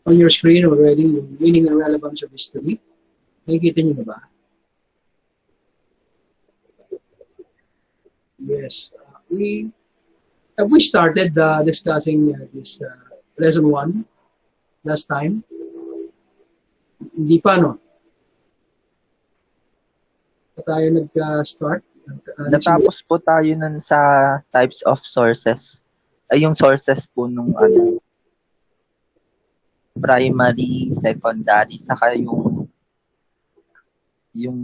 on your screen already yung meaning and relevance of history. Nakikita niyo na ba? Yes. We started discussing this lesson 1 last time? Hindi pa, no? Pa tayo nag-start? Natapos po tayo nun sa types of sources. Ay, yung sources po nung primary, secondary, saka yung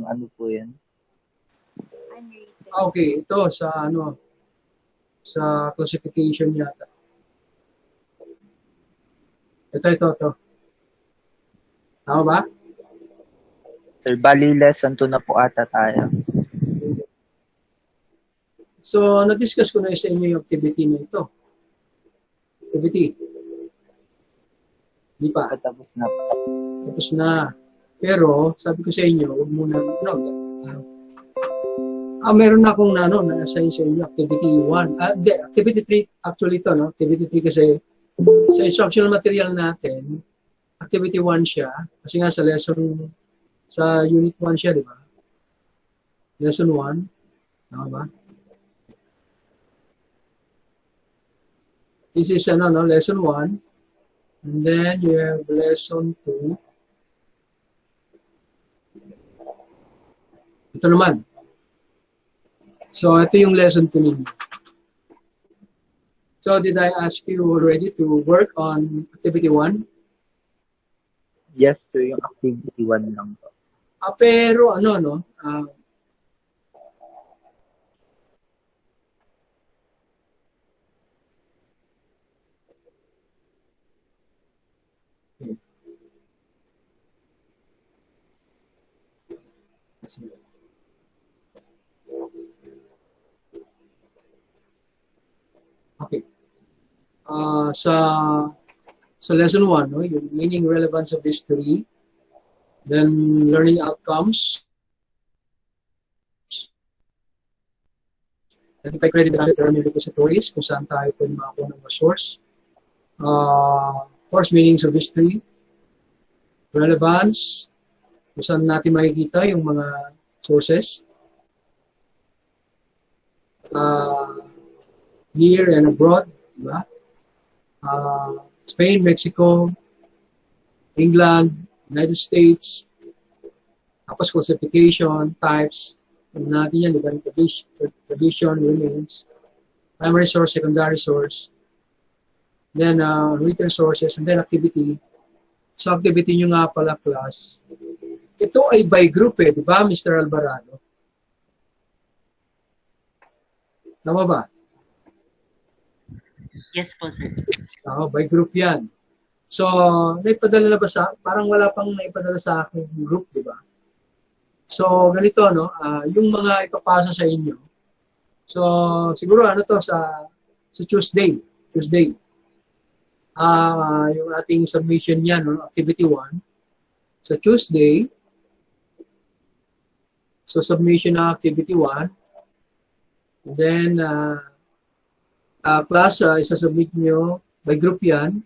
ano po yan. Okay, ito sa sa classification yata. Ito. Tama ba? Sir, bali lesson 2 na po ata tayo. So, na-discuss ko na sa inyo yung activity na ito. Activity. Di pa. Tapos na po. Tapos na. Pero, sabi ko sa inyo, huwag muna, meron na akong na-assign sa inyo, activity 1. Activity 3, actually ito, no? Activity 3 kasi sa instructional material natin, activity 1 siya. Kasi nga sa unit 1 siya, di ba? Lesson 1. Tama ba? This is lesson 1. And then you have lesson 2. Ito naman. So, ito yung lesson 2 ninyo. So, did I ask you already to work on activity 1? Yes, sir. Yung activity 1 lang po. Pero okay. Sa lesson 1, no, yung meaning, relevance of history, then learning outcomes, identify credit and other repositories kung saan tayo pwede makakuha ng source, course meanings of history, relevance, kung saan natin makikita yung mga sources, here and abroad, diba? Spain, Mexico, England, United States, tapos classification, types, natin yan, diba? Tradition, remains, primary source, secondary source, then written sources, and then activity. So activity nyo nga pala, class, ito ay by group di ba, Mr. Alvarado? Tama ba? Yes po, sir. By group yan. So, naipadala na ba parang wala pang naipadala sa akin group, di ba? So, ganito, no? Yung mga ipapasa sa inyo. So, siguro sa Tuesday. Yung ating submission niyan, no? Activity 1. Sa Tuesday, so submission ng activity 1. And then, class, isasubmit nyo by group yan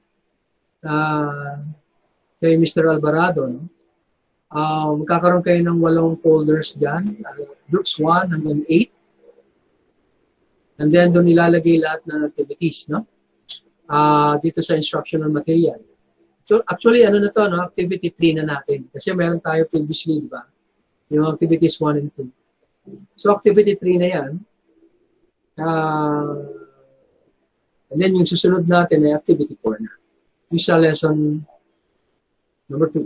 kay Mr. Alvarado. No? Magkakaroon kayo ng 8 folders dyan. Groups 1 hanggang 8. And then, doon ilalagay lahat ng activities. No? Dito sa instructional material. So, actually, na to, no? Activity 3 na natin. Kasi meron tayo previously, di ba? Yung activities 1 and 2. So, activity 3 na yan. And then, yung susunod natin ay activity 4 na. Yung sa lesson number 2.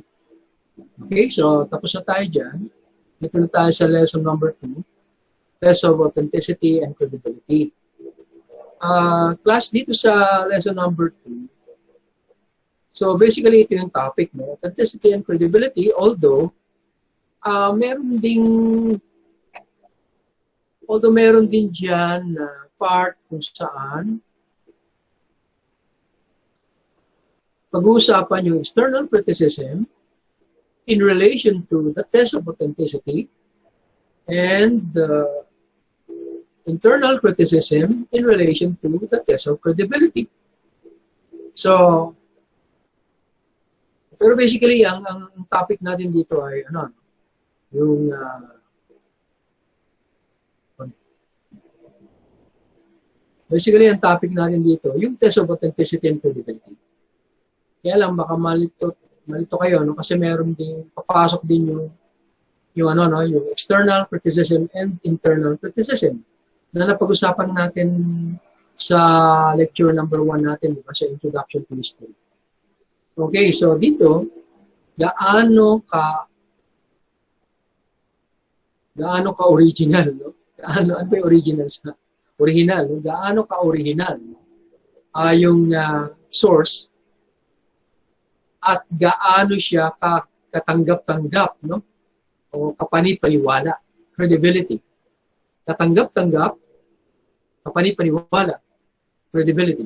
Okay, so tapos na tayo dyan. Dito na tayo sa lesson number 2. Test of authenticity and credibility. Class, dito sa lesson number 2. So, basically, ito yung topic, no? Authenticity and credibility, although meron din dyan na part kung saan pag-uusapan yung external criticism in relation to the test of authenticity and the internal criticism in relation to the test of credibility. So, Pero basically, ang topic natin dito ay ano, yung basically ang topic natin dito, yung test of authenticity and credibility. Kaya lang baka malito kayo no kasi meron din papasok din yung ano no, yung external criticism and internal criticism na napag-usapan natin sa lecture number 1 natin, diba, sa Introduction to History. Okay, so dito, gaano ka original, no? Ano ba yung original sa original, no? Gaano ka original yung source at gaano siya katanggap-tanggap, no? O kapanipaniwala, credibility. Katanggap-tanggap, kapanipaniwala, credibility.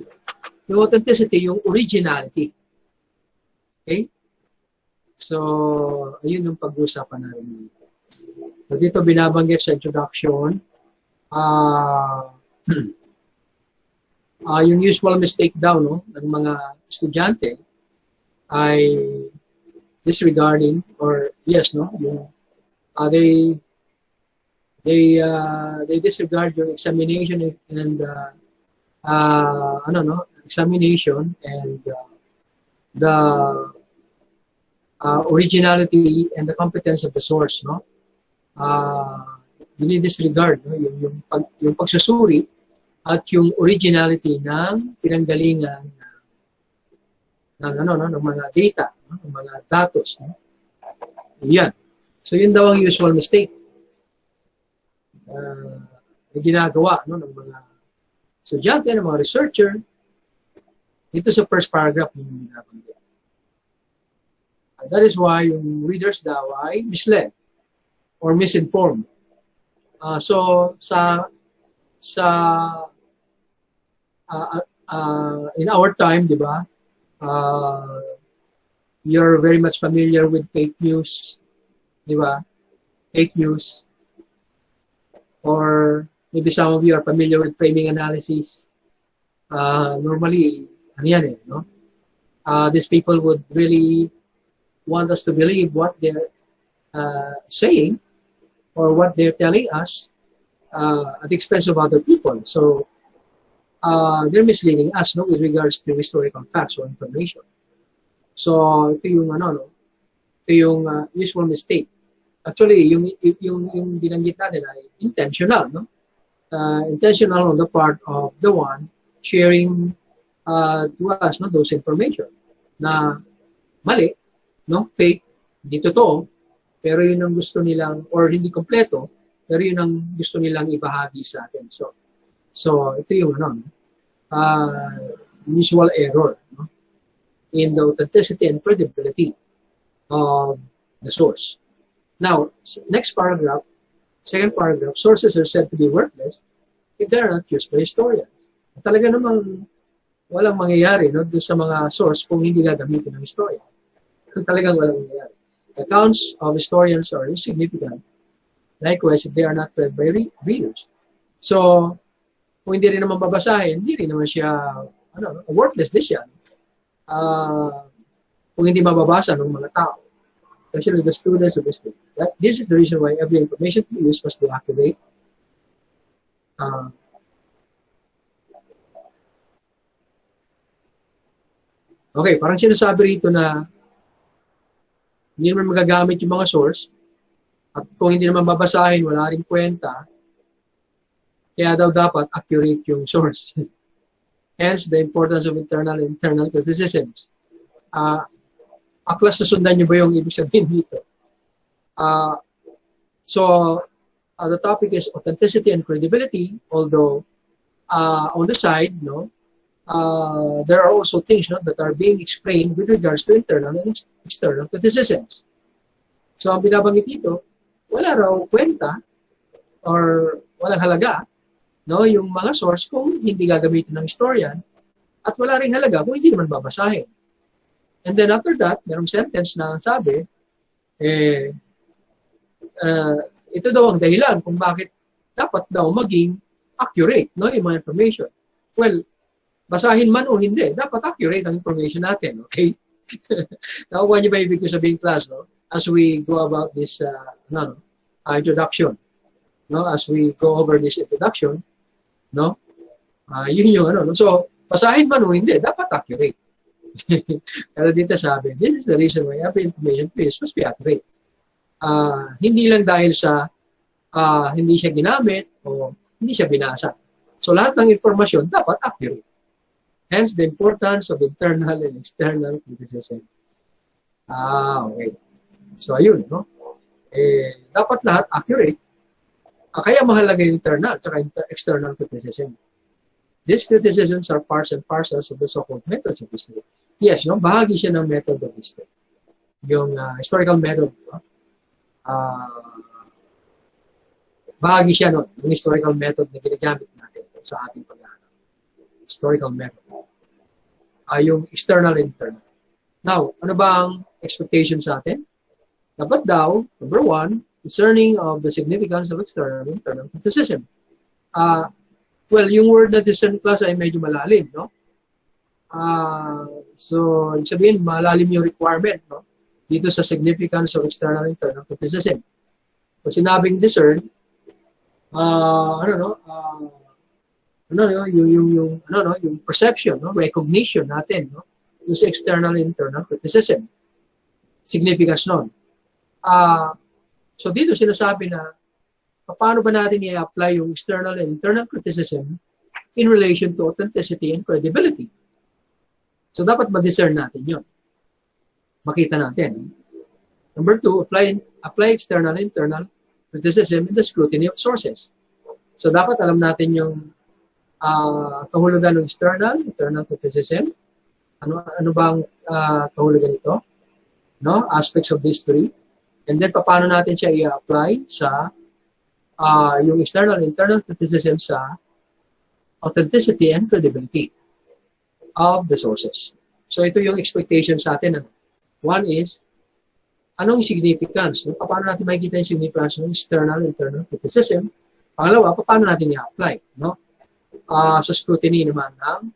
Yung authenticity, yung originality. Okay? So, ayun yung pag-uusapan natin. So, dito binabanggit sa introduction, yung usual mistake daw no, ng mga estudyante ay disregarding or yes, no, yung, they disregard your examination and examination and the originality and the competence of the source, no? Disregard no? yung pagsusuri at yung originality ng pinanggalingan ng mga data, no? Ng mga datos, no? Yan. So yun daw ang usual mistake na ginagawa no, ng mga estudyante, ng mga researcher dito sa first paragraph yung binabanggit. And that is why yung readers daw ay misled or misinformed. So in our time, di ba, you're very much familiar with fake news, di ba? Fake news. Or maybe some of you are familiar with framing analysis. Normally, ano yan eh, no? These people would really want us to believe what they're saying or what they're telling us at the expense of other people. So, they're misleading us no, with regards to historical facts or information. So, ito yung, ito yung usual mistake. Actually, yung binanggit natin ay intentional, no? Intentional on the part of the one sharing to us no, those information na mali, no, fake, hindi totoo, pero yun ang gusto nilang, or hindi kompleto, pero yun ang gusto nilang ibahagi sa atin. So ito yung usual error no, in the authenticity and credibility of the source. Now, next paragraph, second paragraph, sources are said to be worthless if they are not used by historians. Talaga namang walang mangyayari no, doon sa mga source kung hindi gagamitin ng historian. Talagang walang mangyayari. Accounts of historians are insignificant. Likewise, if they are not read by readers. So, kung hindi rin naman babasahin, hindi rin naman siya, worthless din siya. Kung hindi mababasa ng mga tao. Especially the students of this thing. This is the reason why every information to be used must be accurate. Okay, parang sinasabi rito na hindi naman magagamit yung mga source at kung hindi naman babasahin, wala rin kwenta, kaya daw dapat accurate yung source. Hence, the importance of internal criticisms. Aklas susundan nyo ba yung ibig sabihin dito? The topic is authenticity and credibility, although on the side, no, there are also things no, that are being explained with regards to internal and external criticisms. So, ang binabanggit dito, wala raw kwenta or walang halaga no, yung mga source kung hindi gagamitin ng historian at wala ring halaga kung hindi naman babasahin. And then after that, merong sentence na sabi, ito daw ang dahilan kung bakit dapat daw maging accurate no, yung mga information. Well, basahin man o hindi, dapat accurate ang information natin. Okay? Nakukuha niyo ba ibig ko sabihin, class, no? As we go about this introduction, no? As we go over this introduction, no? Yun yung ano, no? So, basahin man o hindi, dapat accurate. Pero dito sabi, this is the reason why every information must be accurate. Hindi lang dahil sa hindi siya ginamit o hindi siya binasa. So, lahat ng informasyon dapat accurate. Hence, the importance of internal and external criticism. Okay. So, ayun, no? Dapat lahat accurate. Kaya mahalaga yung internal at external criticism. These criticisms are parts and parcels of the so-called methods of history. Yes, yung bahagi siya ng method of history. Yung historical method, no? Bahagi siya nun, yung historical method na ginagamit natin sa ating pag-aaral. Historical method. Yung external and internal. Now, ano ba ang expectation sa atin? Dapat daw, number one, discerning of the significance of external and internal criticism. Well, yung word na discern, class, ay medyo malalim, no? So, sabihin, malalim yung requirement, no? Dito sa significance of external and internal criticism. So, sinabing discern, yung perception, no? Recognition natin, no? Yung sa external and internal criticism. Significance nun. So dito sinasabi na paano ba natin i-apply yung external and internal criticism in relation to authenticity and credibility. So dapat ma-discern natin yun. Makita natin. Number two, apply external and internal criticism in the scrutiny of sources. So dapat alam natin yung kahulugan ng internal criticism. Ano bang kahulugan nito? No? Aspects of history. And then, paano natin siya i-apply sa yung external and internal criticism sa authenticity and credibility of the sources. So, ito yung expectation sa atin. One is, anong significance? Paano natin makikita yung significance ng external and internal criticism? Pangalawa, paano natin i-apply? No? Sa scrutiny naman ng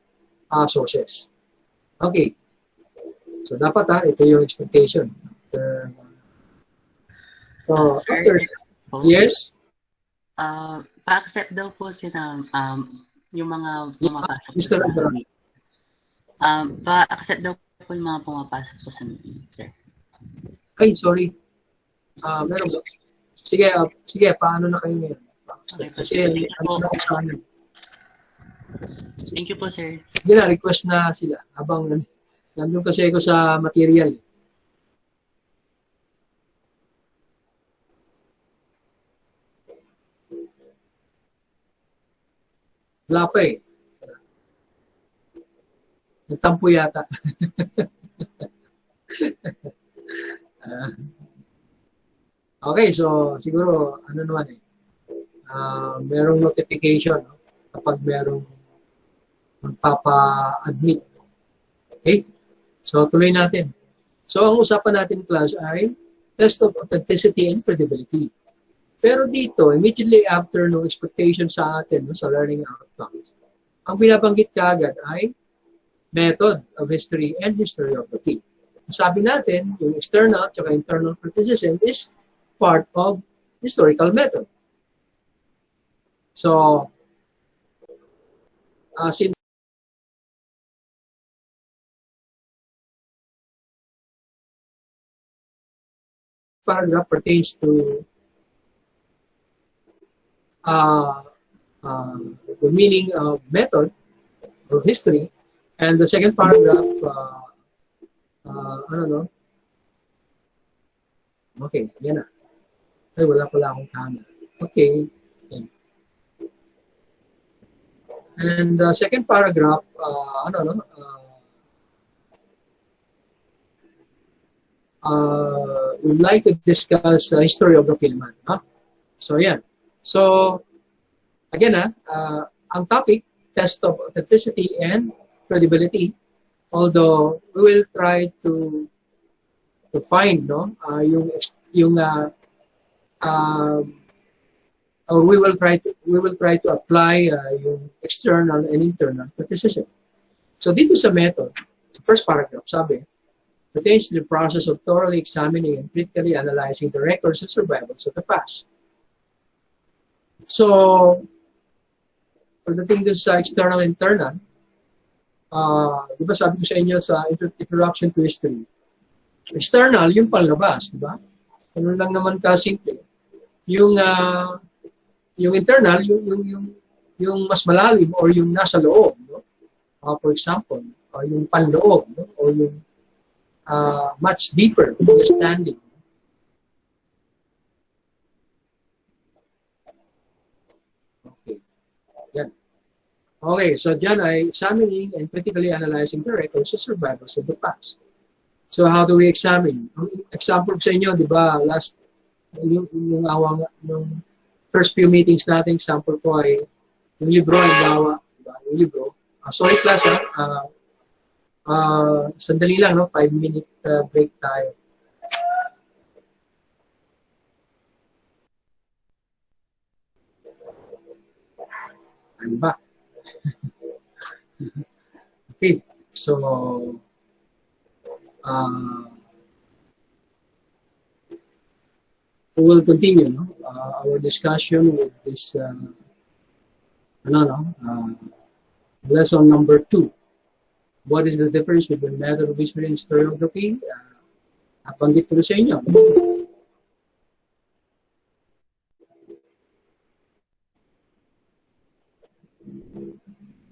sources. Okay. So, dapat ito yung expectation. Sir, yes? Pa-accept daw po sila yung mga pumapasok po Mr. sa meeting. Pa-accept daw po yung mga pumapasok po sa meeting, sir. Ay, sorry. Meron ba? Sige, paano na kayo ngayon? Okay, Kasi, po. na ako sa amin. Thank you po, sir. Sige na, request na sila. Habang nandun kasi ako sa material. Wala pa eh. Nagtampo yata. Okay, so siguro, ano naman eh. Merong notification, no? Kapag merong magpapa-admit. Okay? So, tuloy natin. So, ang usapan natin, class, ay test of authenticity and credibility. Pero dito, immediately after no expectation sa atin, no, sa learning outcomes, ang binabanggit kaagad ay method of history and history of the key. Sabi natin, yung external at internal criticism is part of historical method. So, since paragraph pertains to the meaning of method or history, and the second paragraph, okay, yan na. Ay, wala pala akong camera. Okay. And the second paragraph, we'd like to discuss the history of the Philippine. So, yan. So, again, ang topic, test of authenticity and credibility, although we will try to find, no, or we will try to apply yung external and internal criticism. So, dito sa method, sa first paragraph, sabi, pertains to the process of thoroughly examining and critically analyzing the records and survivals of the past. So, pagdating dun sa external-internal, di ba sabi ko sa inyo sa introduction to history, external, yung panlabas, di ba? Ano lang naman kasimple. Yung internal, yung mas malalim or yung nasa loob, no? For example, yung panloob, no? O yung much deeper understanding. Okay. Yan. Okay, so dyan ay examining and critically analyzing the records and survivals of the past. So how do we examine? Example sa inyo, di ba, yung first few meetings natin, example ko ay yung libro, diba, yung libro. Sorry class, sandali lang, no? 5-minute break tayo. I'm back. Okay, so we will continue, no? Our discussion with this lesson number 2. What is the difference between method of history and historiography? Nabanggit ko na sa inyo.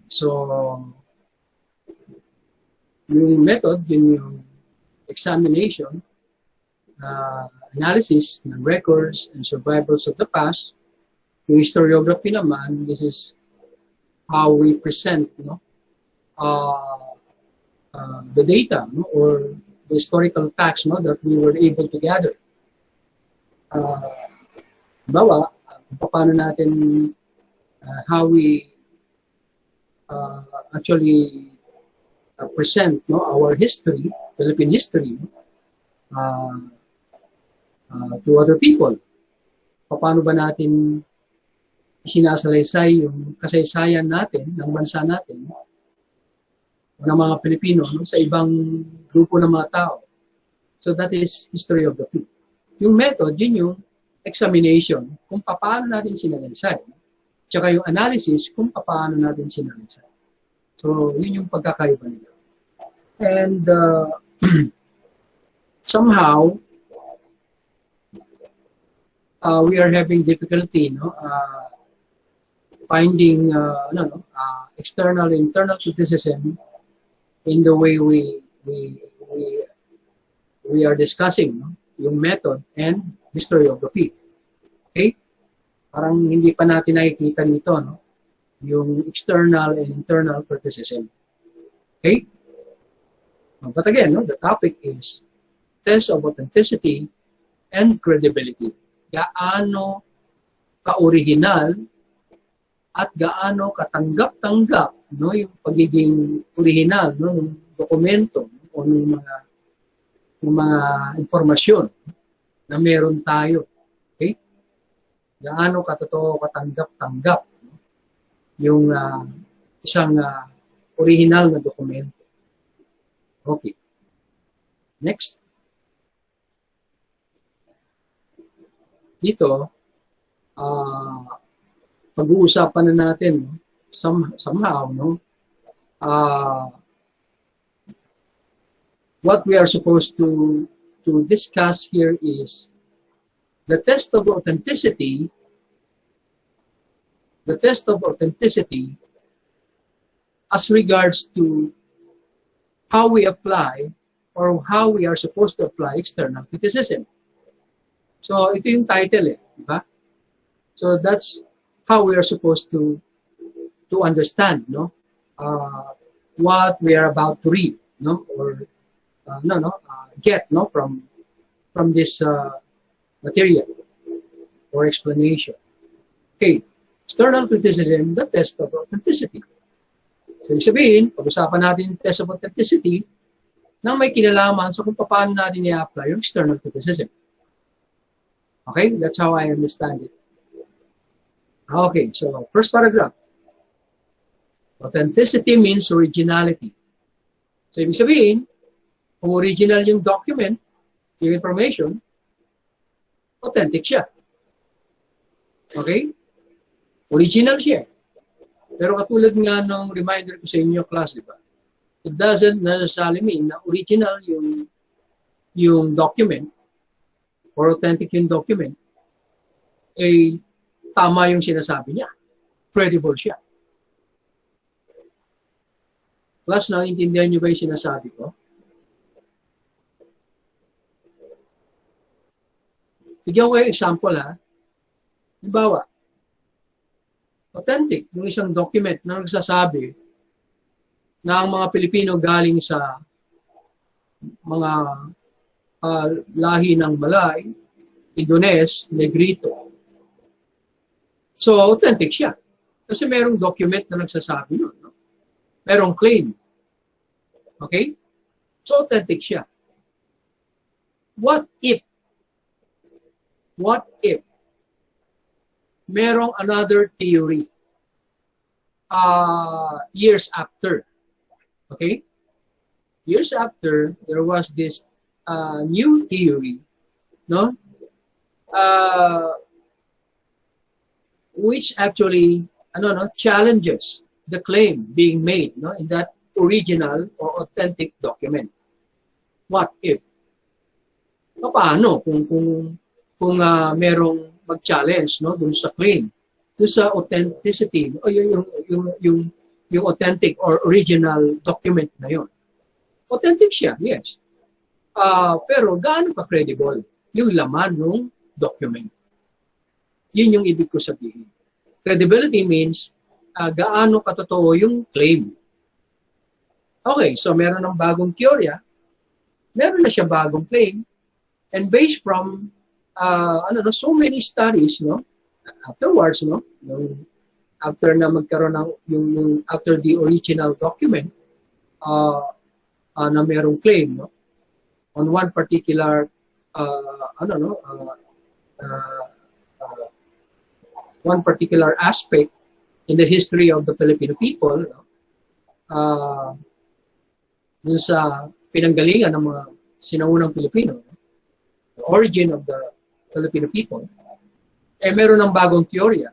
So, yung method, yung examination, analysis ng records and survivals of the past. Yung historiography naman, this is how we present, no, the data, no, or the historical facts, no, that we were able to gather. Bawa, paano natin, how we actually present, no, our history, Philippine history, to other people. Paano ba natin sinasalaysay yung kasaysayan natin, ng bansa natin, ng mga Pilipino, no, sa ibang grupo ng mga tao. So that is historiography. Yung method, yun yung examination, kung paano natin sinalaysay. Tsaka yung analysis, kung paano natin sinalaysay. So, yun yung pagkakaiba nila. And somehow, we are having difficulty, no, finding external and internal criticism in the way we are discussing, no, yung method and historiography. Okay? Parang hindi pa natin nakikita nito, no, yung external and internal criticism. Okay? But again, no, the topic is test of authenticity and credibility. Gaano ka-original at gaano katanggap-tanggap, no, yung pagiging original, no, ng dokumento o ng mga impormasyon na meron tayo. Okay? Gaano katotoo katanggap-tanggap, no, yung isang original na dokumento. Okay. Next. Dito, pag-uusapan na natin, no, somehow, no, what we are supposed to discuss here is the test of authenticity as regards to how we apply or how we are supposed to apply external criticism. So, ito yung title, di ba? So, that's how we are supposed to understand, no, what we are about to read, no, or get, no, from this material or explanation. Okay, external criticism, the test of authenticity. So, ibig sabihin, pag-usapan natin yung test of authenticity nang may kinalaman sa kung paano natin i-apply yung external criticism. Okay, that's how I understand it. Okay, so first paragraph. Authenticity means originality. So, ibig sabihin, Kung original yung document, yung information, authentic siya. Okay? Original siya. Pero katulad nga ng reminder ko sa inyo, class, di ba? It doesn't necessarily mean na original yung document or authentic yung document, eh, tama yung sinasabi niya. Credible siya. Plus, naiintindihan niyo ba yung sinasabi ko? Bigyan ko yung example, ha? Halimbawa, authentic, yung isang document na nagsasabi na ang mga Pilipino galing sa mga lahi ng Malay, Indones, Negrito. So, authentic siya. Kasi merong document na nagsasabi nun. No? Merong claim. Okay? So, authentic siya. What if merong another theory years after? Okay? Years after, there was this new theory, no? Which actually, challenges the claim being made, no, in that original or authentic document. What if? Paano kung merong mag-challenge, no, dun sa claim, dun sa authenticity, o yung authentic or original document na yon? Authentic siya, yes. Pero gaano ka credible yung laman ng document? Yun yung ibig ko sabihin. Credibility means gaano katotoo yung claim. Okay, so meron ng bagong teorya, meron na siya bagong claim, and based from so many studies, no, afterwards, no, after na magkaroon ng yung after the original document na merong claim, no, on one particular one particular aspect in the history of the Filipino people, no, dun sa pinanggalingan ng mga sinaunang Pilipino, no, the origin of the Filipino people, meron ng bagong teorya.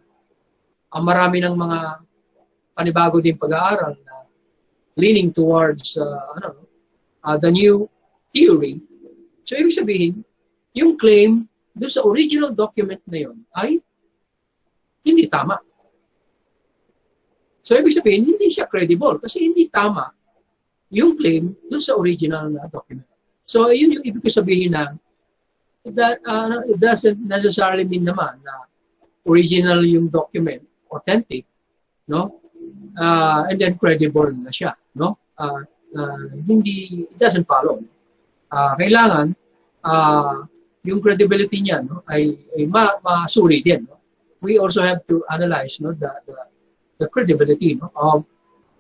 Marami ng mga panibago din pag-aaral na leaning towards the new theory. So, ibig sabihin, yung claim doon sa original document na yun ay hindi tama. So, ibig sabihin, hindi siya credible kasi hindi tama yung claim doon sa original na document. So, yun yung ibig ko sabihin na it doesn't necessarily mean naman na original yung document, authentic, no? And then credible na siya, no? Hindi, it doesn't follow. Kailangan yung credibility niya, no, ay masuri din, no? We also have to analyze, no, the credibility, no,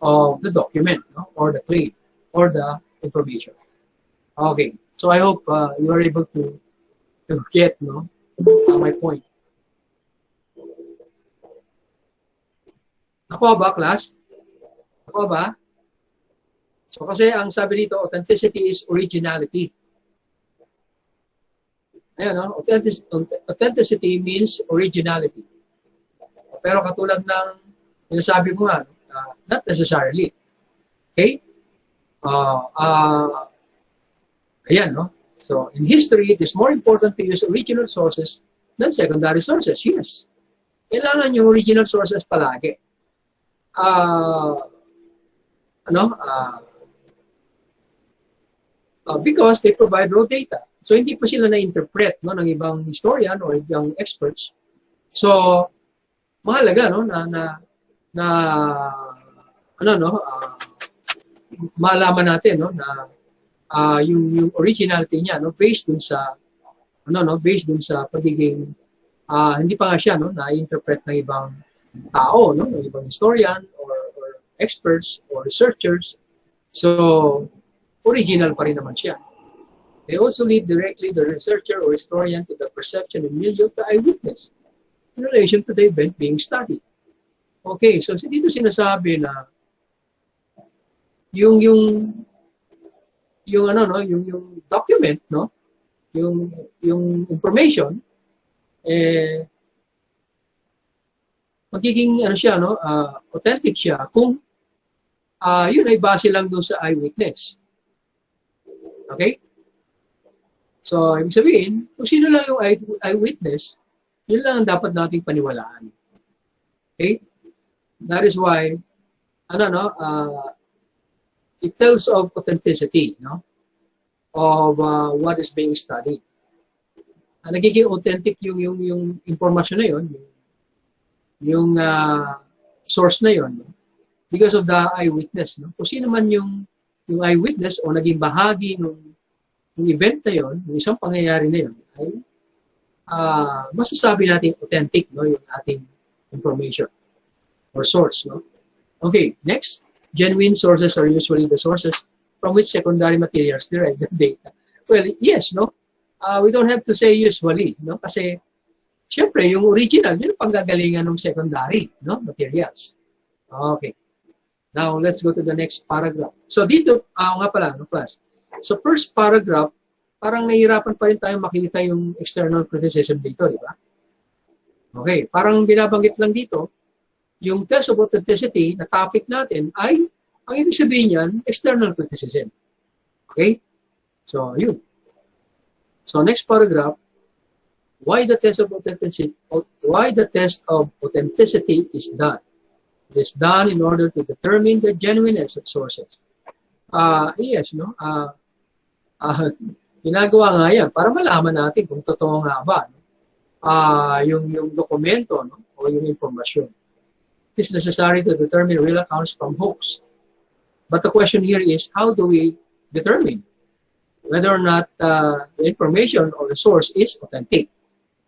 of the document, no, or the claim or the information. Okay, so I hope you are able to get, no, my point. Ako ba, class? Ako ba? So kasi ang sabi dito, authenticity is originality. Ayan, no? Authenticity means originality. Pero katulad ng sinasabi mo nga, not necessarily. Okay? Ayan, no? So, in history, it is more important to use original sources than secondary sources. Yes. Kailangan yung original sources palagi. Because they provide raw data. So, hindi pa sila na-interpret, no, ng ibang historian or ibang experts. So, mahalaga, no, malaman natin, no, na yung originality niya, no, based dun sa pagiging hindi pa nga siya, no, na-interpret ng ibang tao, no, ng ibang historian or experts or researchers. So, original pa rin naman siya. They also lead directly the researcher or historian to the perception and milieu of the eyewitness in relation to the event being studied. Okay, so dito sinasabi na yung yung ano no, yung document, no, yung information, eh magiging ano siya, no, authentic siya kung yun ay base lang doon sa eyewitness. Okay? So, ibig sabihin, kung sino lang yung eyewitness, yun lang ang dapat nating paniwalaan. Okay? That is why, ano, no, it tells of authenticity, no, of what is being studied. Nagiging authentic yung information na yun, yung source na yun, no? Because of the eyewitness. No? Kung sino man yung eyewitness o naging bahagi ng event na yun, yung isang pangyayari na yun, ay masasabi natin authentic, no, yung ating information or source. No? Okay, next. Genuine sources are usually the sources from which secondary materials derive the data. Well, yes, no? We don't have to say usually, no? Kasi, syempre, yung original, yun ang panggagalingan ng secondary, no, materials. Okay. Now, let's go to the next paragraph. So, dito, nga pala, no, class. So, first paragraph, parang nahihirapan pa rin tayo makita yung external criticism dito, di ba? Okay. Parang binabanggit lang dito, yung test of authenticity na topic natin ay, ang ibig sabihin niyan, external criticism. Okay? So, yun. So, next paragraph, why the test of authenticity is done. It is done in order to determine the genuineness of sources. Yes, no? Ginagawa nga yan para malaman natin kung totoo nga ba, no? Yung dokumento, no? O yung informasyon. It is necessary to determine real accounts from hoax. But the question here is, how do we determine whether or not the information or the source is authentic?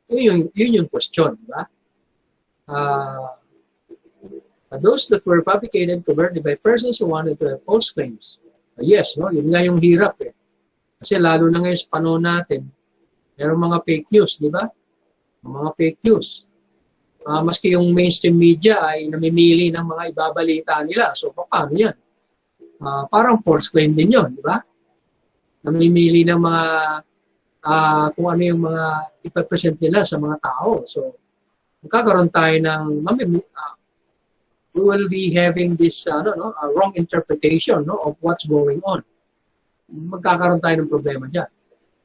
Yun yung question, di ba? Those that were fabricated covertly by persons who wanted to have false claims. Yes, no? Yun nga yung hirap eh. Kasi lalo na ngayon sa panahon natin, mayroong mga fake news, di ba? Mga fake news. Maski yung mainstream media ay namimili ng mga ibabalita nila. So, paano yan? Parang false claim din yun, di ba? Namimili ng mga kung ano yung mga ipapresent nila sa mga tao. So, magkakaroon tayo ng we will be having this wrong interpretation, no, of what's going on. Magkakaroon tayo ng problema dyan.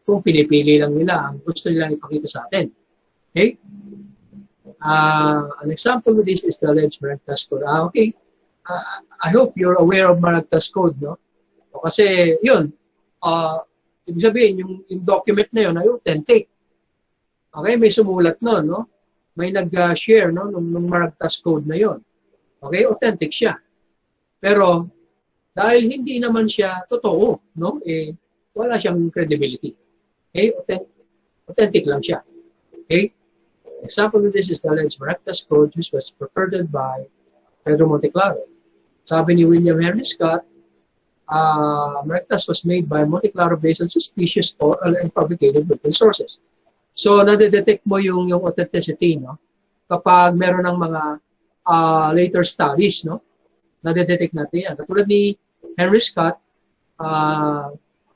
Kung pinipili lang nila ang gusto nilang ipakita sa atin. Okay? An example of this is the alleged Maragtas Code. Okay. I hope you're aware of Maragtas Code, no? O kasi, yun, ibig sabihin, yung document na yun ay authentic. Okay, may sumulat nun, no? May nag-share, no, nung Maragtas Code na yun. Okay, authentic siya. Pero, dahil hindi naman siya totoo, no? Wala siyang credibility. Okay, authentic lang siya. Okay? Example of this is the alleged Maragtas Code, which was purported by Pedro Monteclaro. Sabi ni William Henry Scott, Maragtas was made by Monteclaro based on suspicious oral and fabricated written sources. So, nadedetect mo yung authenticity, no? Kapag meron ng mga later studies, no? Nadedetect natin yan. Katulad ni Henry Scott,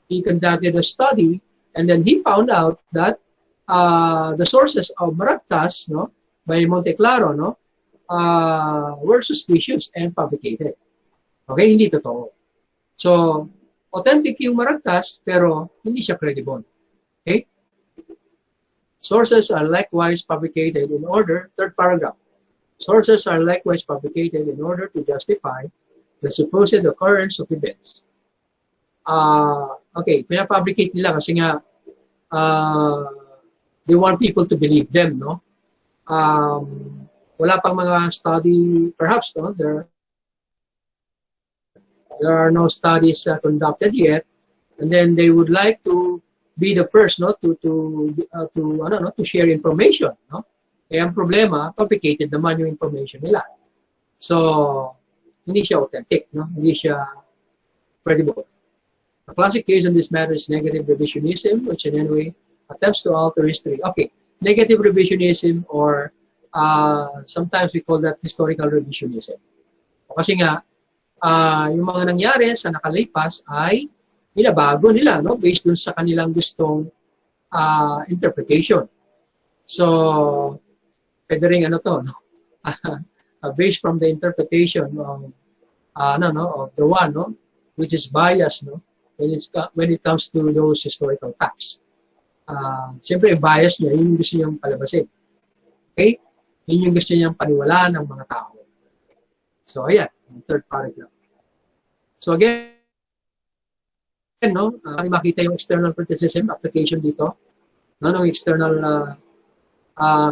he conducted a study and then he found out that the sources of Maragtas, no, by Monteclaro, no, were suspicious and fabricated. Okay, hindi totoo. So, authentic yung Maragtas, pero hindi siya credible. Okay? Sources are likewise fabricated in order, third paragraph. Sources are likewise fabricated in order to justify the supposed occurrence of events. Okay, pinafabricate nila kasi nga they want people to believe them, no? Wala pang mga study, perhaps, no? There are no studies conducted yet, and then they would like to be the first, no, to share information, no? Kaya ang problema, fabricated naman yung information nila. So, hindi siya authentic, no? Hindi siya credible. A classic case on this matter is negative revisionism, which in any way attempts to alter history. Okay, negative revisionism or sometimes we call that historical revisionism. Kasi nga, yung mga nangyari sa nakalipas ay binabago nila, no? Based dun sa kanilang gustong interpretation. So, pwede rin ano to, no? Based from the interpretation of, of the one, no? Which is biased, no? When it comes to those historical facts. Siyempre, yung bias niya, yun yung gusto niyang palabasin. Okay? Yun yung gusto niyang paniwalaan ng mga tao. So, ayan, yung third paragraph. So, again, no, makita yung external criticism application dito. No, ng external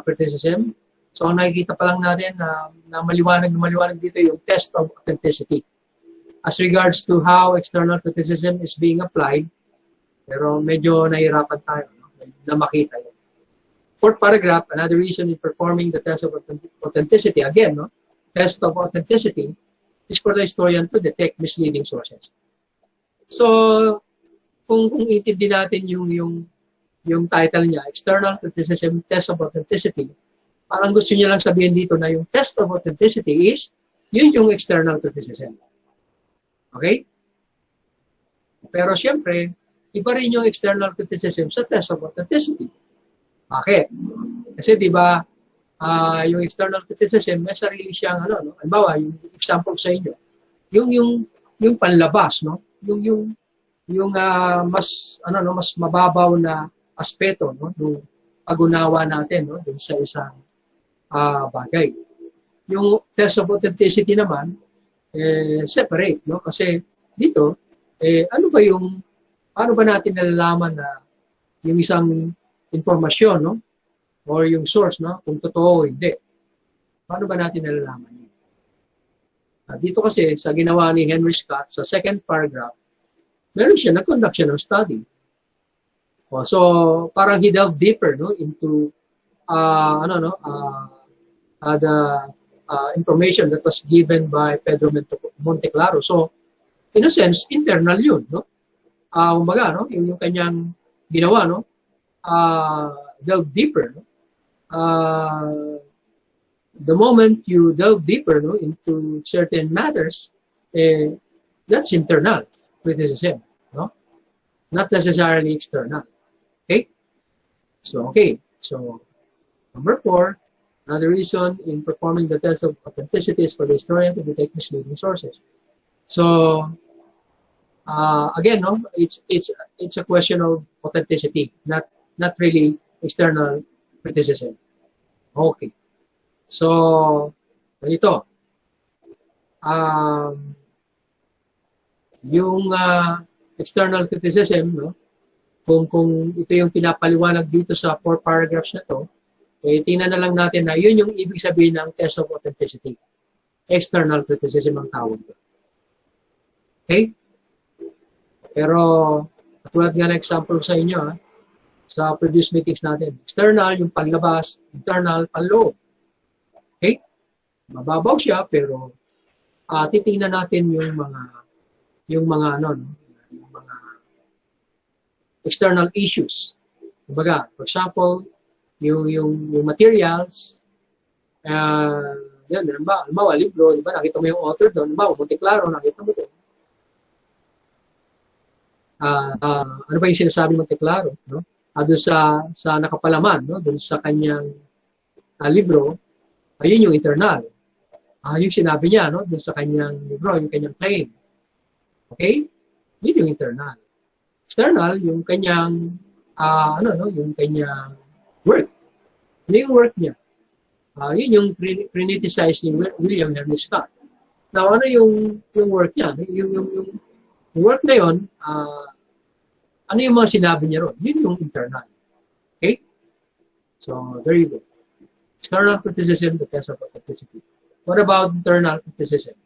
criticism. So, ang nakikita pa lang natin na maliwanag dito yung test of authenticity. As regards to how external criticism is being applied, pero medyo nahirapan tayo, no, na makita yun. Fourth paragraph, another reason in performing the test of authenticity, again, no, test of authenticity is for the historian to detect misleading sources. So, kung intindi natin yung title niya, External Criticism, Test of Authenticity, parang gusto niya lang sabihin dito na yung test of authenticity is, yun yung external criticism. Okay? Pero siyempre, iba rin yung external criticism sa test of authenticity. Bakit? Kasi di ba, yung external criticism, may sarili siyang, no? Halimbawa, yung example sa inyo, yung panlabas, no? Yung mas mababaw na aspeto, no? Yung pag-unawa natin, no? Dun sa isang bagay. Yung test of authenticity naman, separate, no? Kasi dito, paano ba natin nalalaman na yung isang informasyon, no? Or yung source, no? Kung totoo o hindi. Paano ba natin nalalaman yun? Dito kasi, sa ginawa ni Henry Scott, sa second paragraph, nag-conduct siya ng study. So, parang he delved deeper, no? Into, the information that was given by Pedro Monteclaro. So, in a sense, internal yun, no? Umaga, no? Yung kanyang ginawa, no? Delve deeper, no? The moment you delve deeper, no, into certain matters, that's internal criticism, no? Not necessarily external. Okay? So, number 4, another reason in performing the test of authenticity is for the historian to detect misleading sources. So, again, no, it's a question of authenticity, not really external criticism. Okay. So, ganito. Yung external criticism, no, kung ito yung pinapaliwanag dito sa 4 paragraphs na to, tingnan na lang natin na yun yung ibig sabihin ng test of authenticity. External criticism ang tawag doon. Okay? Pero, katulad nga ng example sa inyo, sa previous meetings natin, external, yung panlabas, internal, panloob. Okay? Mababaw siya, pero titingnan natin yung mga external issues. Kumbaga, for example, yung materials, yan, halimbawa, libro, diba, nakita mo yung author doon, halimbawa, Monteclaro, nakita mo doon. Ano ba yung sinasabi ng Monteclaro, no? Doon sa nakapalaman, no? Doon sa kanyang libro, ayun yung internal. Yung sinabi niya, no? Doon sa kanyang libro, yung kanyang claim. Okay? Yun yung internal. External, yung kanyang, yung kanyang work. Ano yung work niya? Yun yung criticize ni William Henry Scott. Now, ano yung work niya? Yung work na yun, ano yung mga sinabi niya ron? Yun yung internal. Okay? So, there you go. External criticism, the test of authenticity. What about internal criticism?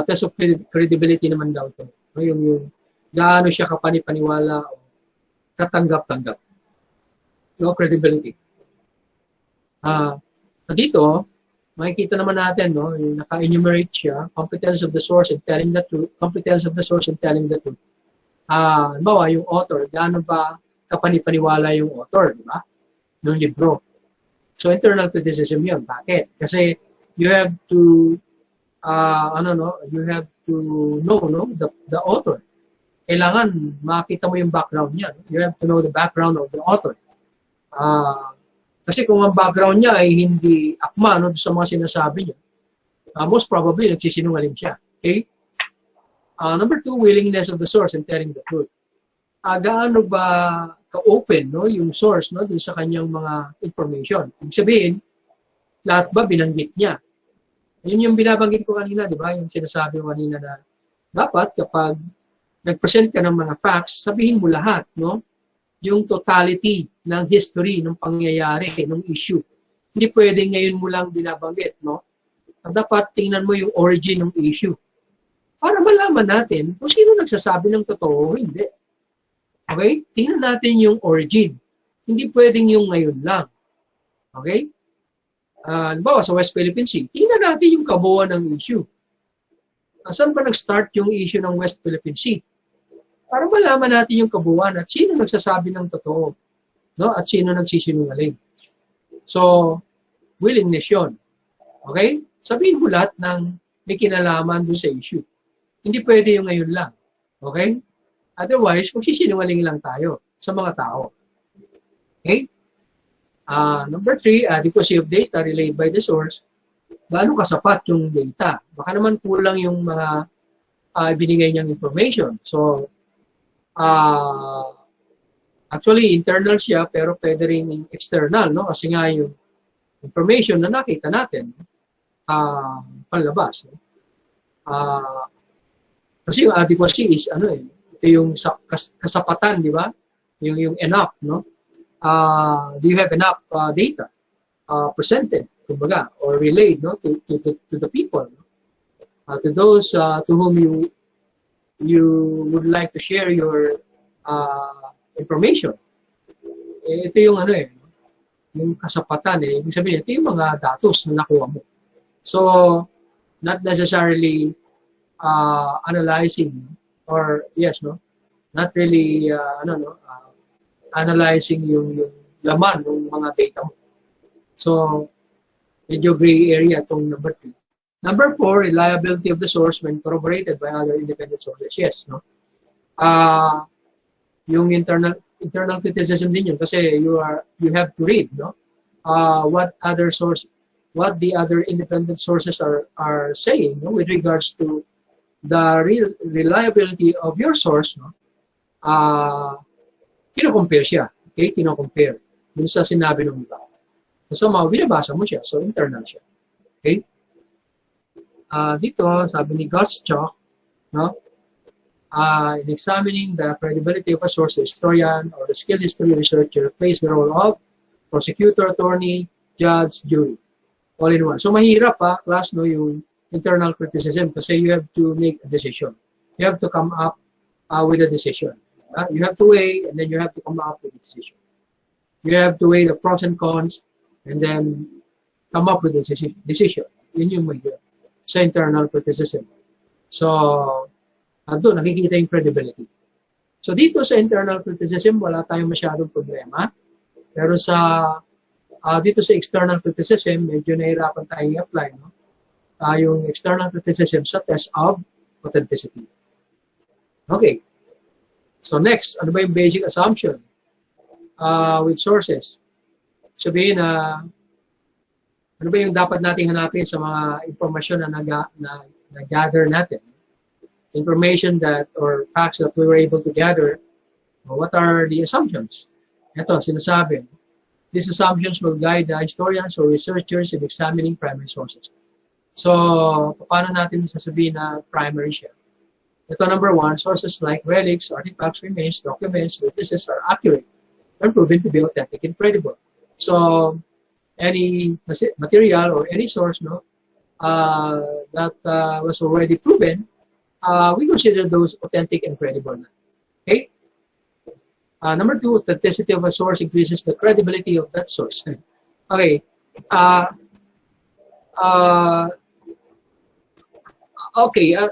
Test of credibility naman daw ito. Yung gaano siya kapanipaniwala o katanggap-tanggap. No credibility. Dito, makikita naman natin, no, yung naka-enumerate siya, competence of the source in telling the truth, competence of the source in telling the truth. Halimbawa, yung author, gaano ba kapanipaniwala yung author, di ba? Ng libro. So, internal criticism yun. Bakit? Kasi you have to, you have to know, no, the author. kailangan makita mo yung background niya. You have to know the background of the author. Kasi kung ang background niya ay hindi akma no, sa mga sinasabi niya, most probably nagsisinungaling siya. Okay? Number 2, willingness of the source in telling the truth. Gaano ba ka-open no, yung source no, dun sa kanyang mga information? Ibig sabihin, lahat ba binanggit niya? Yun yung binabanggit ko kanina, di ba? Yung sinasabi ko kanina na dapat kapag nag-present ka ng mga facts, sabihin mo lahat, no? Yung totality ng history, ng pangyayari, ng issue. Hindi pwedeng ngayon mo lang binabanggit, no? Dapat tingnan mo yung origin ng issue. Para malaman natin kung sino nagsasabi ng totoo o hindi. Okay? Tingnan natin yung origin. Hindi pwedeng yung ngayon lang. Okay? Halimbawa sa West Philippine Sea, tingnan natin yung kabuuan ng issue. Saan ba nag-start yung issue ng West Philippine Sea? Para malaman natin yung kabuuan at sino nagsasabi ng totoo, no? At sino nagsisinungaling. So, willingness yun. Okay? Sabihin mo lahat ng may kinalaman dun sa issue. Hindi pwede yung ngayon lang. Okay? Otherwise, magsisinungaling lang tayo sa mga tao. Okay? Number 3, adequacy of data relayed by the source. Gaano kasapat yung data? Baka naman kulang yung mga binigay niyang information. So, actually, internal siya, pero pwede rin external, no? Kasi nga yung information na nakita natin, panlabas. No? Kasi yung adequacy is, ito yung kasapatan, di ba? Yung enough, no? Do you have enough data presented, kumbaga, or relayed, no, to the people, no? To those to whom you would like to share your information. Ito yung yung kasapatan ibig sabihin, ito yung mga datos na nakuha mo. So, not necessarily analyzing or not really analyzing yung laman ng mga data mo. So, medyo gray area itong number 2. Number 4, reliability of the source when corroborated by other independent sources. Yes, no? Yung internal criticism din yun kasi you have to read, no? What the other independent sources are saying, no, with regards to the reliability of your source, no? Kino-compare siya. Okay? Kino-compare. Dun sa sinabi ng iba. So, binabasa mo siya. So, internal siya. Okay? Dito, sabi ni Gottschalk, no? In examining the credibility of a source, the historian or the skilled history researcher plays the role of prosecutor, attorney, judge, jury. All in one. So, mahirap class, no, yung internal criticism kasi you have to make a decision. You have to come up with a decision. You have to weigh and then you have to come up with a decision. You have to weigh the pros and cons and then come up with a decision. Yun yung mahirap sa internal criticism. So, doon nakikita yung credibility. So, dito sa internal criticism, wala tayong masyadong problema. Pero dito sa external criticism, medyo nahirapan tayong i-apply. No? Yung external criticism sa test of authenticity. Okay. So next, ano ba yung basic assumption with sources? Sabihin ano ba yung dapat nating hanapin sa mga informasyon na nag-gather natin? Information or facts that we were able to gather, what are the assumptions? Ito, sinasabi. These assumptions will guide the historians or researchers in examining primary sources. So, paano natin sasabihin na primary siya? Ito, number 1, sources like relics, artifacts, remains, documents, witnesses are accurate and proven to be authentic and credible. So, any material or any source that was already proven, we consider those authentic and credible. Okay? Number 2, authenticity of a source increases the credibility of that source. Okay.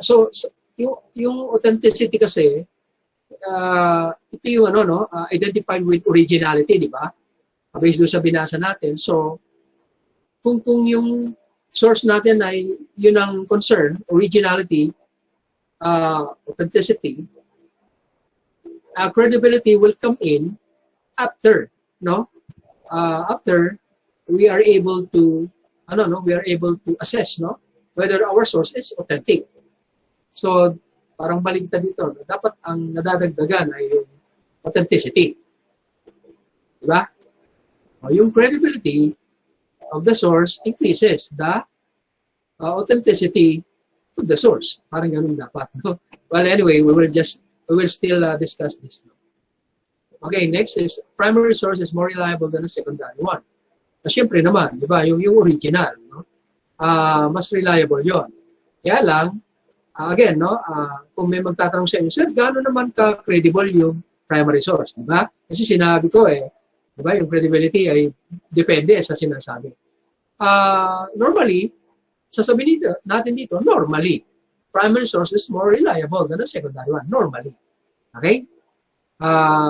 So yung authenticity kasi, ito yung identified with originality, di ba? Based doon sa binasa natin. So, kung yung source natin ay yun ang concern, originality, authenticity, credibility will come in after, no? After we are able to, we are able to assess, no? Whether our source is authentic. So, parang baligtad dito. No? Dapat ang nadadagdagan ay yung authenticity. Diba? Yung credibility of the source increases the authenticity of the source. Parang ganun dapat. No? Well, anyway, we will still discuss this. No? Okay, next is primary source is more reliable than a secondary one. Siyempre naman, di ba, yung original, no? Mas reliable yon. Kaya lang, again, no, kung may magtatanong sa inyo, sir, gaano naman ka-credible yung primary source, di ba? Kasi sinabi ko di ba, yung credibility ay depende sa sinasabi. Normally, sasabihin natin dito, normally, primary source is more reliable than the secondary one, normally. Okay?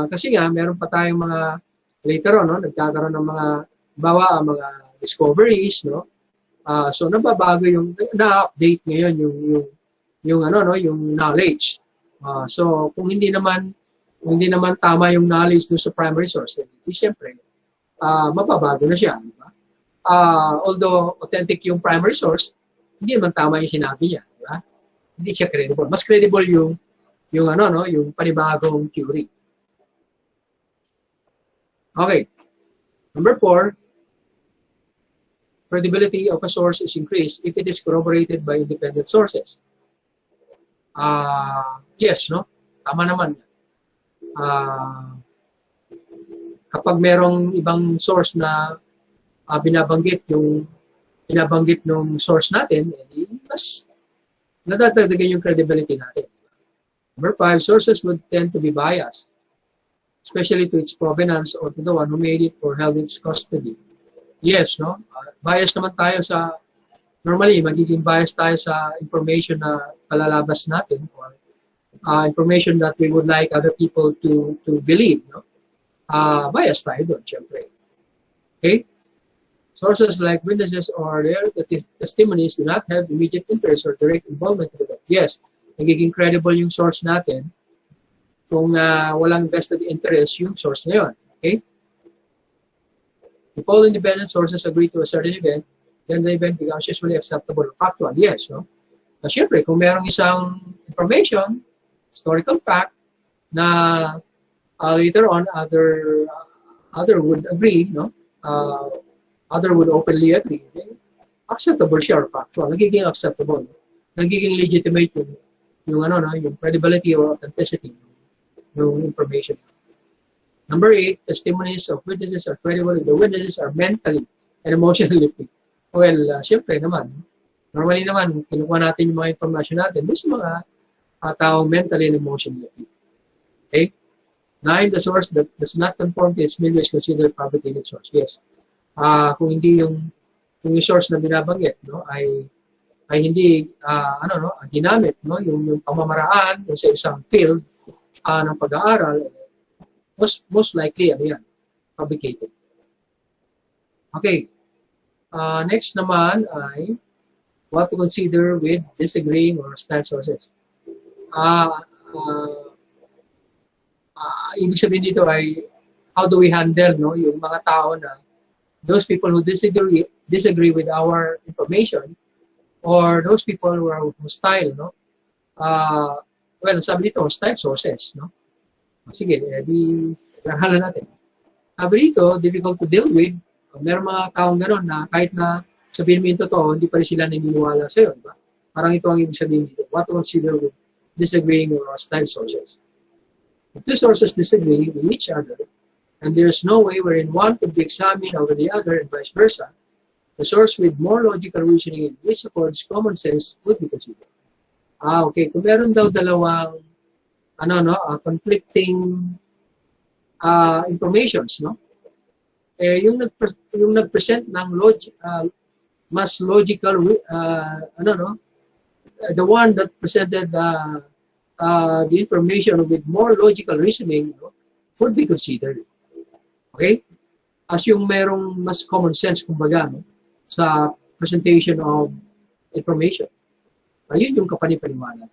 Kasi nga, meron pa tayong mga, later on, no, nagkakaroon ng mga discoveries, no? So, nababago na-update ngayon yung knowledge. So, kung hindi naman tama yung knowledge sa primary source, siyempre, mababago na siya. Diba? Although authentic yung primary source, hindi naman tama yung sinabi niya. Diba? Hindi siya credible. Mas credible yung panibagong theory. Okay. Number 4, credibility of a source is increased if it is corroborated by independent sources. Yes, no? Tama naman. Kapag merong ibang source na binabanggit ng source natin, mas nadadagdagan yung credibility natin. Number 5, sources would tend to be biased, especially to its provenance or to the one who made it or held its custody. Yes, no? Bias naman tayo normally, magiging bias tayo sa information na palalabas natin or information that we would like other people to believe, no? Bias tayo doon, syempre. Okay? Sources like witnesses or their testimonies do not have immediate interest or direct involvement with it. Yes, nagiging credible yung source natin kung walang vested interest yung source na yun. Okay? If all independent sources agree to a certain event, then the event becomes usually acceptable or factual. Yes, no? Siyempre, kung merong isang information, historical fact, na later on, other would agree, no? Other would openly agree. Acceptable siya or factual. Nagiging acceptable. Nagiging legitimate yung credibility or authenticity ng information. Number 8, testimonies of witnesses are credible if the witnesses are mentally and emotionally fit. Well, siyempre naman, normally naman, kinukuha natin yung mga information natin doon sa mga taong mentally and emotionally fit. Okay? 9, the source that does not conform to its meaning is considered fabricated source. Yes. Kung hindi yung source na binabanggit, no, ay hindi ginamit, no, yung pamamaraan sa isang field ng pag-aaral, most likely yan, fabricated. Okay. Next naman ay what to consider with disagreeing or style sources. Ibig sabihin dito ay how do we handle, no, yung mga tao na those people who disagree with our information or those people who are hostile, no? Well, sabi dito, hostile sources, no? Sige, di lahalan natin. Sabi dito, difficult to deal with. Meron mga taong gano'n na kahit na sabihin mo yung totoo, hindi pa rin sila naniniwala sa'yo. Diba? Parang ito ang ibig sabihin dito. What to consider with disagreeing or hostile sources. If two sources disagree with each other, and there is no way wherein one could be examined over the other and vice versa, the source with more logical reasoning and which supports common sense would be considered. Okay. Kung meron daw dalawang conflicting informations, no? Yung nag-present ng mas logical, the one that presented the information with more logical reasoning, no, would be considered. Okay? As yung merong mas common sense, kumbaga, no, sa presentation of information. Ayun yung kapanipaniwala.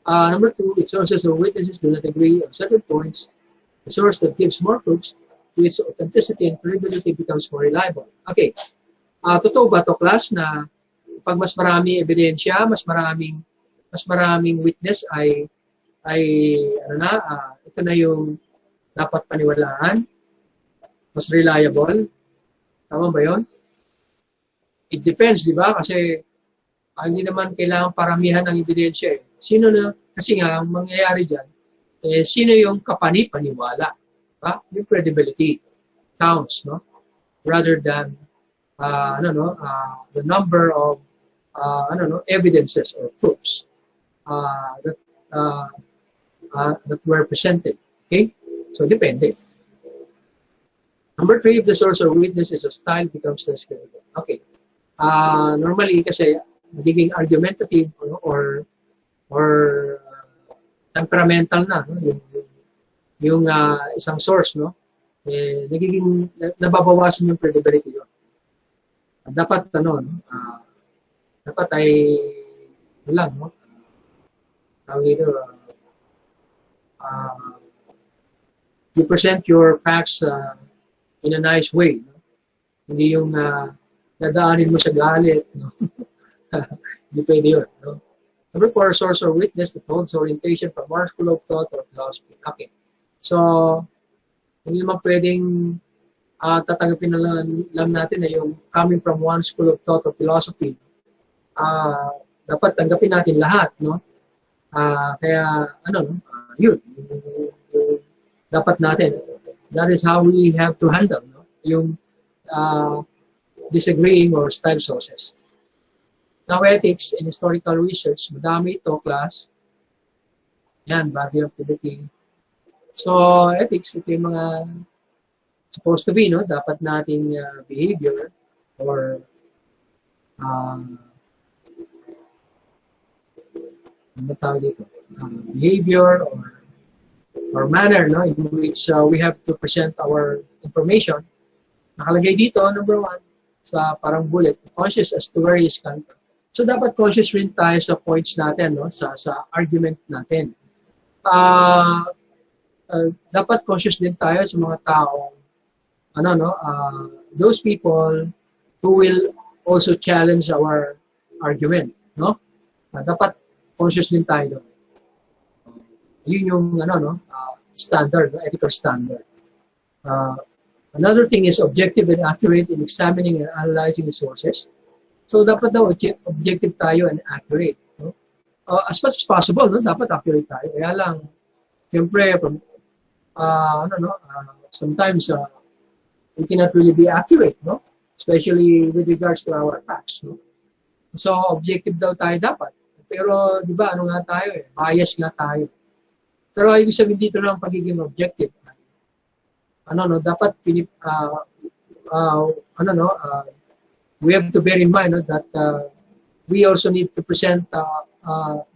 Number two, if sources or witnesses do not agree on certain points, the source that gives more proofs to its authenticity and credibility becomes more reliable. Okay. Totoo ba to, class, na pag mas maraming ebidensya, mas maraming witness ay ito na yung dapat paniwalaan, mas reliable? Tama ba yun? It depends, di ba? Kasi hindi naman kailangan paramihan ng ebidensya eh. Kasi nga, ang mangyayari dyan, sino yung kapani-paniwala? Diba? Yung credibility counts, no? Rather than, the number of, evidences or proofs that were presented. Okay? So, depende. Number three, if the source or witness is hostile, becomes less credible. Okay. Normally, kasi, nagiging argumentative or temperamental na, no? yung isang source, no? Nagiging nababawasan yung credibility yun. Dapat dapat ay lang, no? You present your facts in a nice way, no? Hindi yung dadaanin mo sa galit, no? Hindi pwede yun, no? Number four, source or witness that holds orientation from our school of thought or philosophy. Okay. So, hindi naman pwedeng tatanggapin na lang natin na yung coming from one school of thought or philosophy. Dapat tanggapin natin lahat, no? Kaya, yun. Dapat natin. That is how we have to handle, no? Yung disagreeing or style sources. Now, ethics and historical research, madami ito, class. Yan, body of activity. So, ethics, ito yung mga supposed to be, no? Dapat nating behavior or ano tawag dito? Behavior or manner, no? In which we have to present our information. Nakalagay dito, number one, sa parang bullet, conscious as to where is coming from. So, dapat conscious rin tayo sa points natin, no? Sa argument natin. Dapat conscious din tayo sa mga taong, those people who will also challenge our argument, no? Dapat conscious din tayo doon. Yun yung, standard, ethical standard. Another thing is objective and accurate in examining and analyzing the sources. So, dapat daw objective tayo and accurate. No? As much as possible, no? Dapat accurate tayo. Kaya lang, siyempre, sometimes we cannot really be accurate, no? Especially with regards to our facts. No? So, objective daw tayo dapat. Pero, di ba, nga tayo eh? Bias nga tayo. Pero, ibig sabihin dito ng pagiging objective. Dapat we have to bear in mind that we also need to present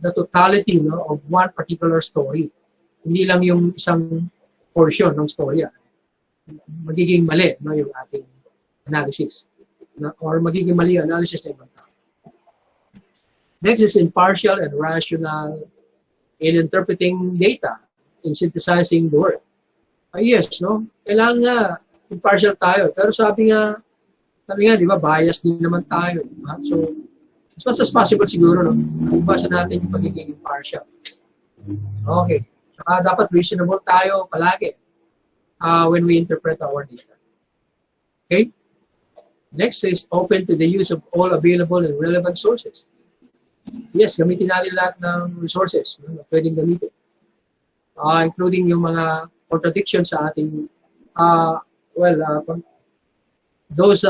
the totality, no, of one particular story. Hindi lang yung isang portion ng storya. Magiging mali, no, yung ating analysis. Or magiging mali yung analysis ng ibang tao. Next is impartial and rational in interpreting data, in synthesizing the word. Yes, no? Kailangan nga impartial tayo. Pero sabi nga, di ba, bias din naman tayo. Diba? So, as much as possible siguro, no? Ibasa natin yung pagiging impartial. Okay. Saka dapat reasonable tayo palagi when we interpret our data. Okay? Next is open to the use of all available and relevant sources. Yes, gamitin natin lahat ng resources na pwedeng gamitin. Including yung mga contradictions sa ating those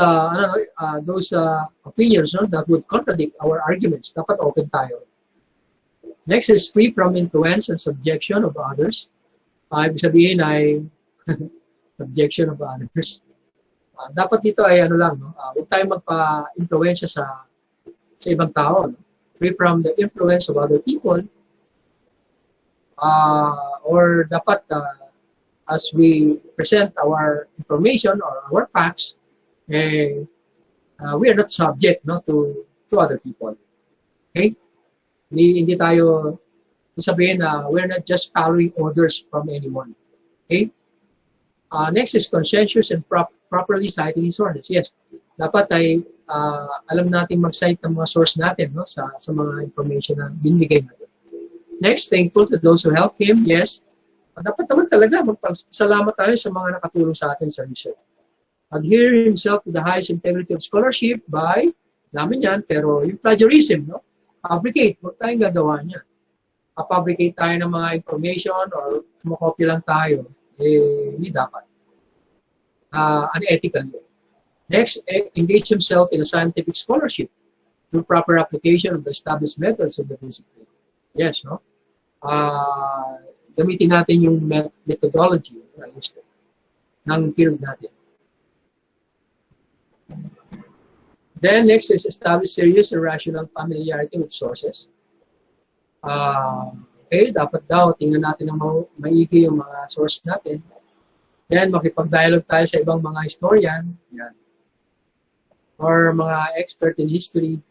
opinions, no, that would contradict our arguments. Dapat open tayo. Next is free from influence and subjection of others. Ibig sabihin ay subjection of others. Dapat dito ay huwag tayo magpa-influensya sa ibang tao. No? Free from the influence of other people. Or dapat as we present our information or our facts, we are not subject, no, to other people. Okay? Hindi tayo sabihin na we're not just following orders from anyone. Okay? Next is conscientious and properly citing sources. Yes, dapat ay alam natin mag-cite ng mga source natin, no, sa mga information na binigay natin. Next, thankful to those who help him. Yes, dapat naman talaga magpasalamat tayo sa mga nakatulong sa atin sa research. Adhere himself to the highest integrity of scholarship by, namin yan, pero yung plagiarism, no? Fabricate, huwag tayong gagawa niya. Fabricate tayo ng mga information or kumokopy lang tayo, hindi dapat. Unethical. Next, engage himself in a scientific scholarship through proper application of the established methods of the discipline. Yes, no? Gamitin natin yung methodology ng field natin. Then, next is establish serious and rational familiarity with sources. Okay, dapat daw, tingnan natin ng maigi yung mga source natin. Then, makipag-dialogue tayo sa ibang mga historian. Yan. Or mga expert in history.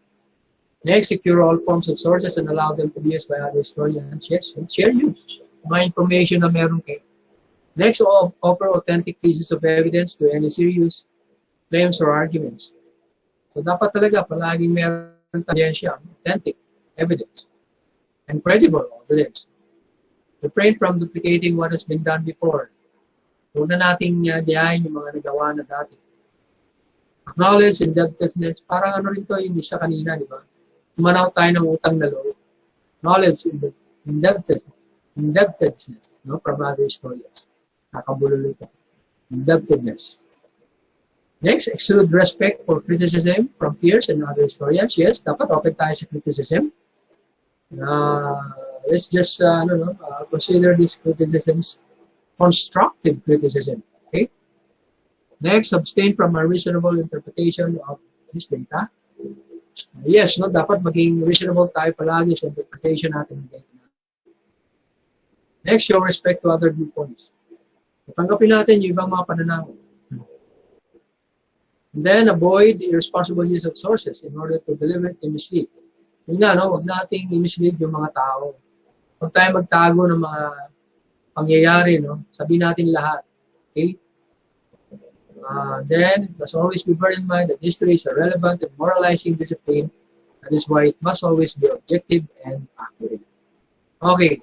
Next, secure all forms of sources and allow them to be used by other historians. Yes, share you. Mga information na meron kayo. Next, offer authentic pieces of evidence to any serious claims or arguments. So, dapat talaga palaging meron tangensya, authentic evidence, and credible evidence. Refrain from duplicating what has been done before. Huwag na nating diyahin yung mga nagawa na dati. Acknowledge indebtedness. Parang ano rin to yung isa kanina, di ba? Umanaw tayo ng utang na loob. Knowledge indebtedness, no? From other historians. Nakabulol ito. Indebtedness. Next, exude respect for criticism from peers and other historians. Yes, dapat open tayo sa criticism. Let's just consider these criticisms constructive criticism. Okay? Next, abstain from a reasonable interpretation of this data. Yes, no, dapat maging reasonable tayo palagi sa interpretation natin ng data. Next, show respect to other viewpoints. Tanggapin natin yung ibang mga pananaw. And then, avoid irresponsible use of sources in order to deliberately mislead. Yun nga, no, huwag nating i-mislead yung mga tao. Huwag tayo magtago ng mga pangyayari, no? Sabihin natin lahat. Okay? Then, it must always be borne in mind that history is a relevant and moralizing discipline. That is why it must always be objective and accurate. Okay.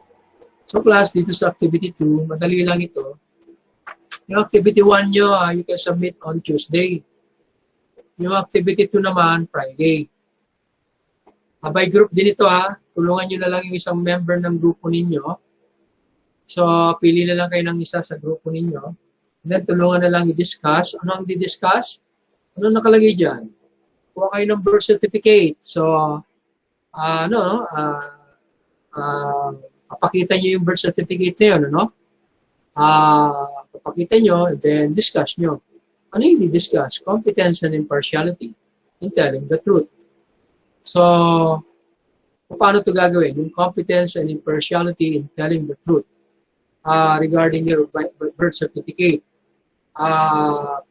So, class, dito sa activity 2, madali lang ito. Yung activity 1 nyo, you can submit on Tuesday. Yung activity 2 naman, Friday. By group din ito, tulungan nyo na lang yung isang member ng grupo ninyo. So, pili na lang kayo ng isa sa grupo ninyo. And then, tulungan na lang i-discuss. Ano ang di-discuss? Ano nakalagay dyan? Kuha kayo ng birth certificate. So, papakita nyo yung birth certificate na yun, ano? Papakita nyo, and then discuss nyo. Ano yung di-discuss? Competence and impartiality in telling the truth. So, paano ito gagawin? Yung competence and impartiality in telling the truth regarding your birth certificate.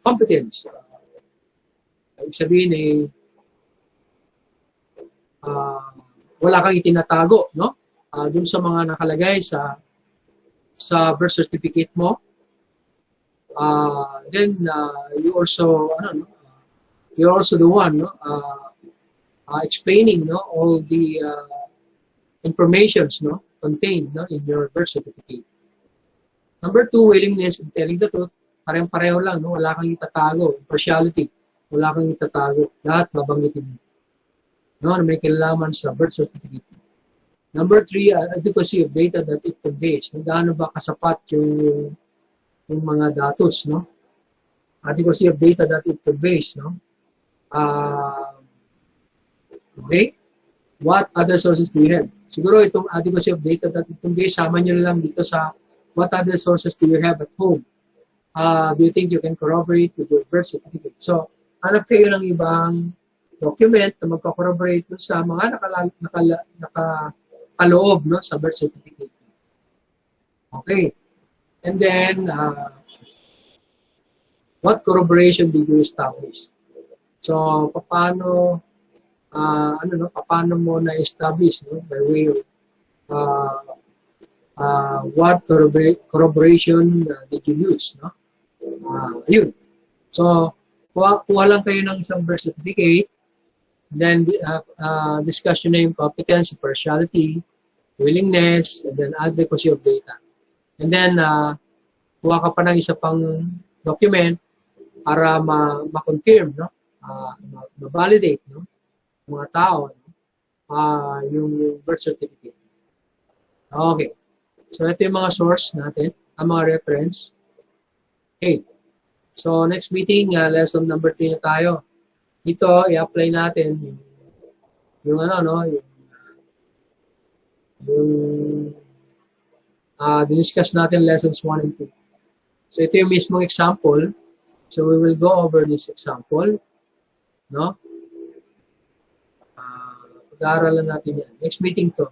Competence. Ibig sabihin wala kang itinatago, no? Dun sa mga nakalagay sa birth certificate mo. Then you also you're also the one, no? Explaining, no, all the informations, no, contained, no, in your birth certificate. Number 2, willingness in telling the truth. Parehong-pareho lang, no? Wala kang itatago. Impartiality. Wala kang itatago. Lahat babanggitin mo. No, may kinalaman sa birth certificate. Number 3, adequacy of data that it conveys. Gaano ba kasapat yung mga datos, no? Adequacy of data that it conveys, no? Okay? What other sources do you have? Siguro itong adequacy of data that it conveys, sama nyo na lang dito sa what other sources do you have at home? Do you think you can corroborate with your birth certificate? So, hanap kayo ng ibang document na magko-corroborate sa mga nakaloob, no, sa birth certificate. Okay. And then, what corroboration did you establish? So, paano mo na-establish, no, by way of what corroboration did you use, no? Yun. So, kuha lang kayo ng isang birth certificate, then discuss your name, competence, partiality, willingness, and then adequacy of data. And then, kuha ka pa ng isa pang document para ma-confirm, no? Ma-validate, no? Mga tao, no? Yung birth certificate. Okay. So, ito yung mga source natin, ang mga reference. Okay. So, next meeting, lesson number 3 na tayo. Dito, i-apply natin yung ano, no? Yung diniscuss natin lessons 1 and 2. So, ito yung mismong example. So, we will go over this example. No? Pag-aaralan natin yan. Next meeting to.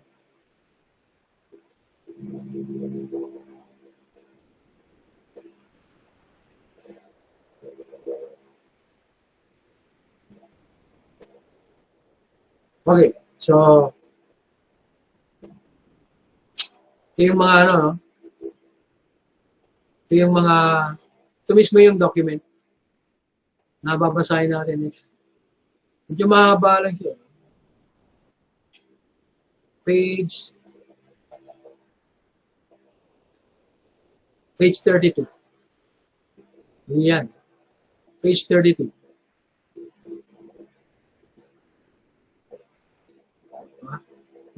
Okay. So, ito yung mga ano, no? Ito mismo yung document na babasahin natin next. Medyo mahaba lang siya. Page 32. Yan. Page 32.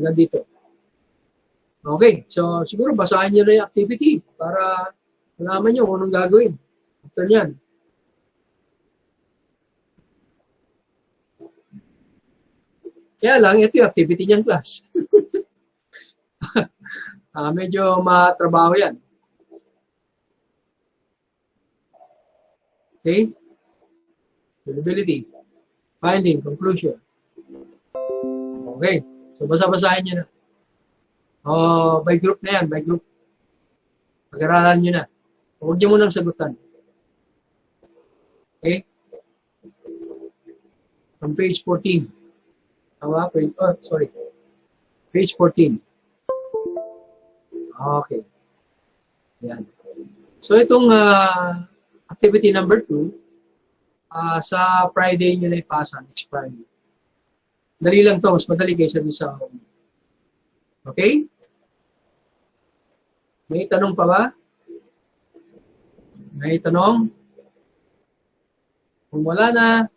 Hanggang dito. Okay. So, siguro basahin nyo na yung activity para malaman nyo kung anong gagawin. After yan. Kaya lang, ito yung activity niyang class. Medyo matrabaho yan. Okay? Availability. Finding. Conclusion. Okay. So, basa-basahin nyo na. By group na yan. By group. Pag-aralan nyo na. Huwag nyo munang sagutan. Okay? From page 14. Page 14. Okay. Yan. So, itong activity number 2, sa Friday nyo na ipasa. Next Friday. Dali lang to. Mas madali kaysa doon sa home. Okay? May tanong pa ba? May tanong? Kung wala na,